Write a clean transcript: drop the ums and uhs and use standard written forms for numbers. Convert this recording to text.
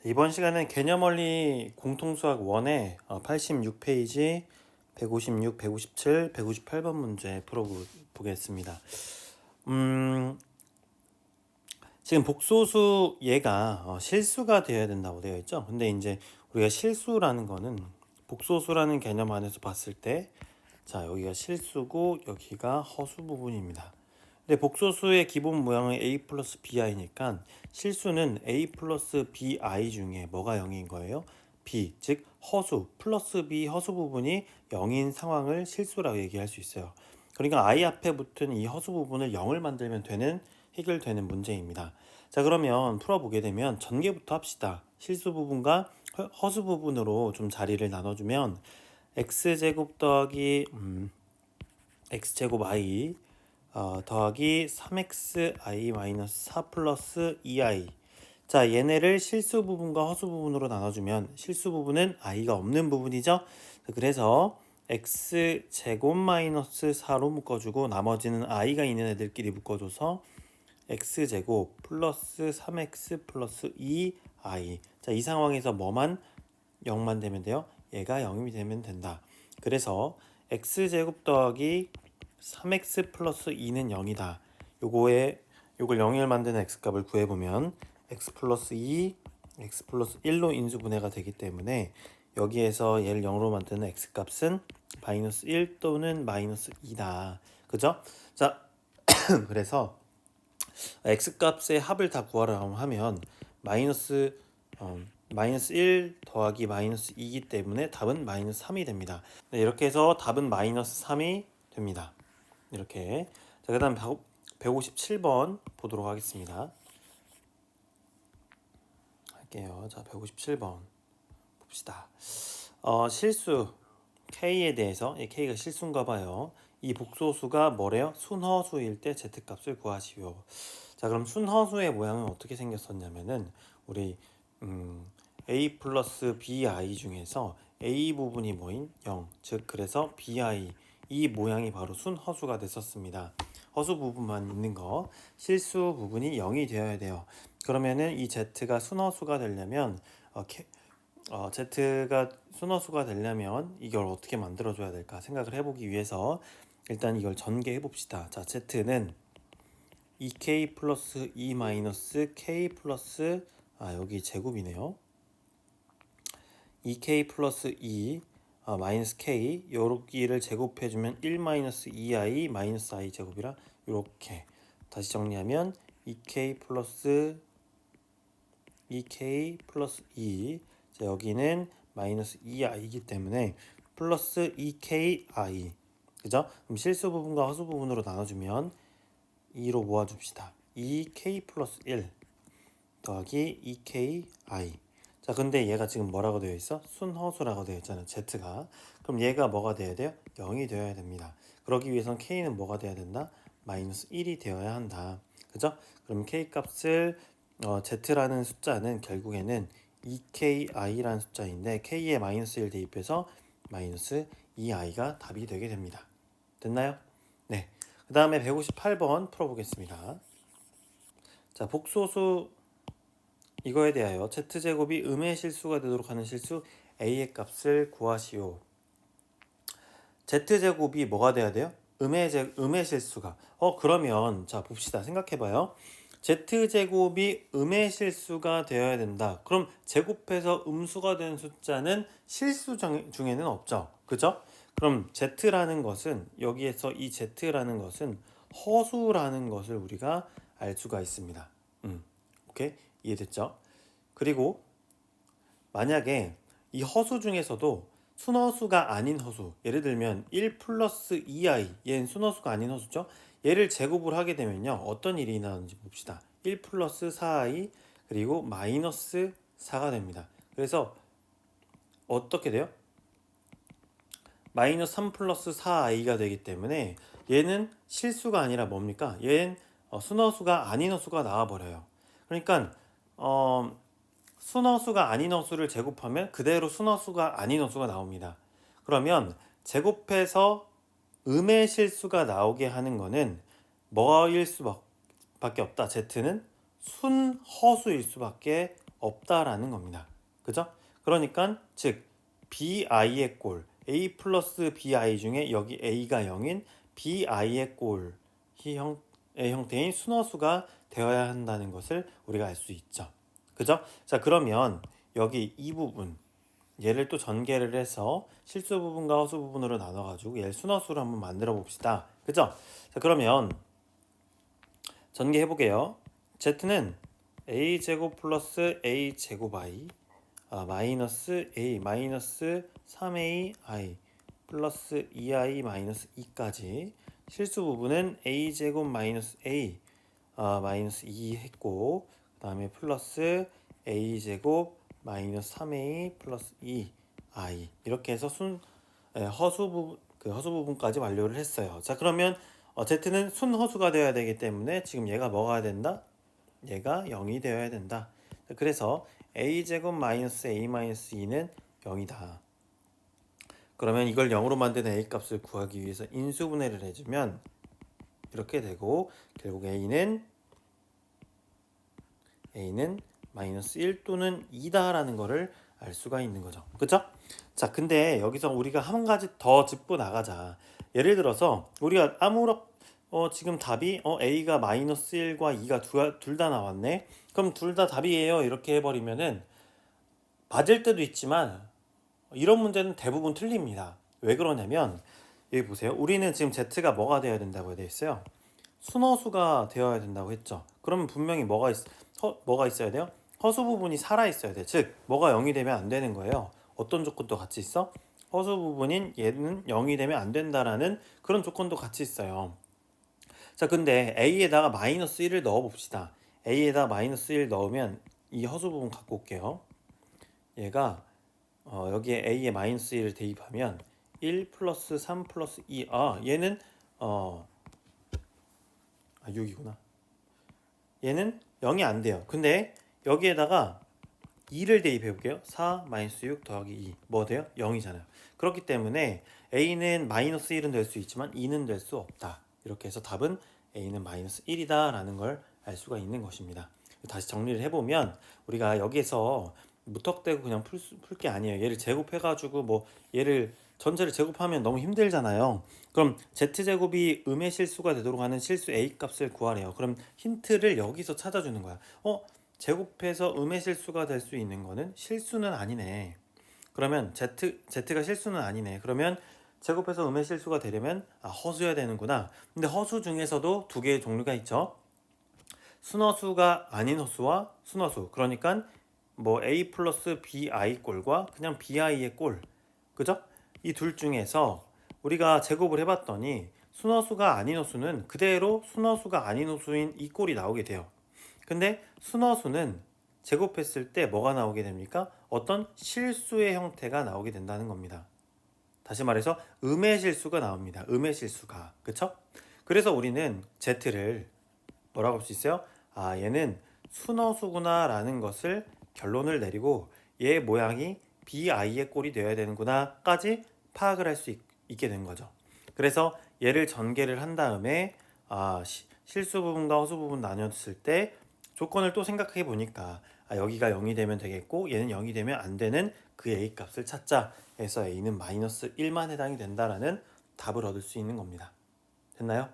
이번 시간은 개념원리 공통수학 1의 86페이지 156, 157, 158번 문제 풀어보겠습니다. 지금 복소수 얘가 실수가 되어야 된다고 되어 있죠. 근데 이제 우리가 실수라는 거는 복소수라는 개념 안에서 봤을 때, 자, 여기가 실수고 여기가 허수 부분입니다. 근데 복소수의 기본 모양은 a 플러스 bi니까 실수는 a 플러스 bi 중에 뭐가 0인 거예요? b, 즉 허수, 플러스 b 허수 부분이 0인 상황을 실수라고 얘기할 수 있어요. 그러니까 i 앞에 붙은 이 허수 부분을 0을 만들면 해결되는 문제입니다. 자, 그러면 풀어보게 되면 전개부터 합시다. 실수 부분과 허수 부분으로 좀 자리를 나눠주면 x제곱 더하기 x제곱 i 더하기 3xi-4 플러스 2i. 자, 얘네를 실수 부분과 허수 부분으로 나눠주면 실수 부분은 i가 없는 부분이죠. 그래서 x제곱 마이너스 4로 묶어주고 나머지는 i가 있는 애들끼리 묶어줘서 x제곱 플러스 3x 플러스 2i. 자, 이 상황에서 뭐만 0만 되면 돼요? 얘가 0이 되면 된다. 그래서 x제곱 더하기 3x 플러스 2는 0이다. 요걸 0을 만드는 x값을 구해보면 x 플러스 2, x 플러스 1로 인수분해가 되기 때문에 여기에서 얘를 0으로 만드는 x값은 마이너스 1 또는 마이너스 2다. 그죠? 자, 그래서 x값의 합을 다 구하라고 하면 마이너스 1 더하기 마이너스 2이기 때문에 답은 마이너스 3이 됩니다. 네, 이렇게 해서 답은 마이너스 3이 됩니다. 이렇게. 자, 그 다음 157번 보도록 하겠습니다. 할게요. 자, 157번 봅시다. 실수 K에 대해서, K가 실수인가 봐요. 이 복소수가 뭐래요? 순허수일 때 Z값을 구하시오. 자, 그럼 순허수의 모양은 어떻게 생겼었냐면은 우리 A 플러스 BI 중에서 A 부분이 뭐인? 0. 즉 그래서 BI 이 모양이 바로 순허수가 됐었습니다. 허수 부분만 있는 거, 실수 부분이 0이 되어야 돼요. 그러면은 이 Z가 순허수가 되려면 Z가 순허수가 되려면 이걸 어떻게 만들어줘야 될까 생각을 해보기 위해서 일단 이걸 전개해 봅시다. 자, Z는 2k 플러스 2 마이너스 k 플러스 여기 제곱이네요. 2k 플러스 2 마이너스 k 여기를 제곱해주면 1 마이너스 2i 마이너스 i 제곱이라 이렇게 다시 정리하면 2k 플러스 2. 자, 여기는 마이너스 2i이기 때문에 플러스 2ki. 그죠? 그럼 실수 부분과 허수 부분으로 나눠주면 2로 모아줍시다. 2k 플러스 1 더하기 2ki. 자, 근데 얘가 지금 뭐라고 되어 있어? 순허수라고 되어 있잖아, Z가. 그럼 얘가 뭐가 되어야 돼요? 0이 되어야 됩니다. 그러기 위해선 K는 뭐가 되어야 된다? 마이너스 1이 되어야 한다. 그죠? 그럼 K 값을 Z라는 숫자는 결국에는 2ki라는 숫자인데 K에 마이너스 1 대입해서 마이너스 2i가 답이 되게 됩니다. 됐나요? 네. 그 다음에 158번 풀어보겠습니다. 자, 복소수 이거에 대하여 z제곱이 음의 실수가 되도록 하는 실수 a의 값을 구하시오. z제곱이 뭐가 돼야 돼요? 음의 실수가. 그러면 자 봅시다. 생각해봐요. z제곱이 음의 실수가 되어야 된다. 그럼 제곱해서 음수가 된 숫자는 실수 중에는 없죠. 그죠? 그럼 z라는 것은 여기에서 이 z라는 것은 허수라는 것을 우리가 알 수가 있습니다. 오케이? 이해됐죠? 그리고 만약에 이 허수 중에서도 순허수가 아닌 허수, 예를 들면 1 플러스 2i, 얘는 순허수가 아닌 허수죠. 얘를 제곱을 하게 되면요, 어떤 일이 나오는지 봅시다. 1 플러스 4i 그리고 마이너스 4가 됩니다. 그래서 어떻게 돼요? 마이너스 3 플러스 4i가 되기 때문에 얘는 실수가 아니라 뭡니까? 얘는 순허수가 아닌 허수가 나와버려요. 그러니까 순허수가 아닌 허수를 제곱하면 그대로 순허수가 아닌 허수가 나옵니다. 그러면 제곱해서 음의 실수가 나오게 하는 거는 뭐일 수밖에 없다. Z는 순허수일 수밖에 없다라는 겁니다. 그죠? 그러니까 즉 bi의 꼴 a 플러스 bi 중에 여기 a가 0인 bi의 꼴의 형태인 순허수가 되어야 한다는 것을 우리가 알 수 있죠. 그죠? 자, 그러면 여기 이 부분 얘를 또 전개를 해서 실수 부분과 허수 부분으로 나눠가지고 얘를 순허수로 한번 만들어 봅시다. 그죠? 자, 그러면 전개해 볼게요. z는 a제곱 플러스 a제곱 i 마이너스 a 마이너스 3ai 플러스 2i 마이너스 2까지 실수 부분은 a제곱 마이너스 a 마이너스 2 했고 그 다음에 플러스 a제곱 마이너스 3a 플러스 2i 이렇게 해서 허수 부분 허수 부분까지 완료를 했어요. 자, 그러면 z는 순허수가 되어야 되기 때문에 지금 얘가 뭐가 된다? 얘가 0이 되어야 된다. 그래서 a제곱 마이너스 a 마이너스 2는 0이다. 그러면 이걸 0으로 만드는 a 값을 구하기 위해서 인수분해를 해주면 이렇게 되고 결국 a는 마이너스 1 또는 2다라는 거를 알 수가 있는 거죠. 그쵸? 자, 근데 여기서 우리가 한 가지 더 짚고 나가자. 예를 들어서 우리가 지금 답이 a가 마이너스 1과 2가 둘 다 나왔네. 그럼 둘 다 답이에요. 이렇게 해버리면은 맞을 때도 있지만 이런 문제는 대부분 틀립니다. 왜 그러냐면 여기 보세요. 우리는 지금 z가 뭐가 되어야 된다고 되어 있어요. 순허수가 되어야 된다고 했죠. 그러면 분명히 뭐가 있어야 돼요? 허수 부분이 살아 있어야 돼. 즉 뭐가 0이 되면 안 되는 거예요. 어떤 조건도 같이 있어? 허수 부분인 얘는 0이 되면 안 된다라는 그런 조건도 같이 있어요. 자, 근데 a에다가 마이너스 1을 넣어 봅시다. a에다 마이너스 1 넣으면 이 허수 부분 갖고 올게요. 얘가 여기에 a에 마이너스 1을 대입하면 1 플러스 3 플러스 2 얘는 6이구나. 얘는 0이 안 돼요. 근데 여기에다가 2를 대입해 볼게요. 4 마이너스 6 더하기 2 뭐 돼요? 0이잖아요. 그렇기 때문에 a는 마이너스 1은 될 수 있지만 2는 될 수 없다. 이렇게 해서 답은 a는 마이너스 1이다 라는 걸 알 수가 있는 것입니다. 다시 정리를 해보면 우리가 여기에서 무턱대고 그냥 풀 게 아니에요. 얘를 제곱해가지고 뭐 얘를 전체를 제곱하면 너무 힘들잖아요. 그럼 z제곱이 음의 실수가 되도록 하는 실수 a 값을 구하래요. 그럼 힌트를 여기서 찾아주는 거야. 제곱해서 음의 실수가 될 수 있는 거는 실수는 아니네. 그러면 z가 실수는 아니네. 그러면 제곱해서 음의 실수가 되려면 허수여야 되는구나. 근데 허수 중에서도 두 개의 종류가 있죠. 순허수가 아닌 허수와 순허수. 그러니까 뭐 a 플러스 bi 꼴과 그냥 bi의 꼴. 그죠? 이 둘 중에서 우리가 제곱을 해봤더니 순허수가 아닌 허수는 그대로 순허수가 아닌 허수인 이 꼴이 나오게 돼요. 근데 순허수는 제곱했을 때 뭐가 나오게 됩니까? 어떤 실수의 형태가 나오게 된다는 겁니다. 다시 말해서 음의 실수가 나옵니다. 음의 실수가. 그쵸? 그래서 우리는 z를 뭐라고 할 수 있어요? 얘는 순허수구나 라는 것을 결론을 내리고 얘 모양이 bi의 꼴이 되어야 되는구나 까지 파악을 할 수 있게 된 거죠. 그래서 얘를 전개를 한 다음에 실수 부분과 허수 부분 나눴을 때 조건을 또 생각해 보니까 여기가 0이 되면 되겠고 얘는 0이 되면 안 되는 그 a 값을 찾자 해서 a는 마이너스 1만 해당이 된다라는 답을 얻을 수 있는 겁니다. 됐나요?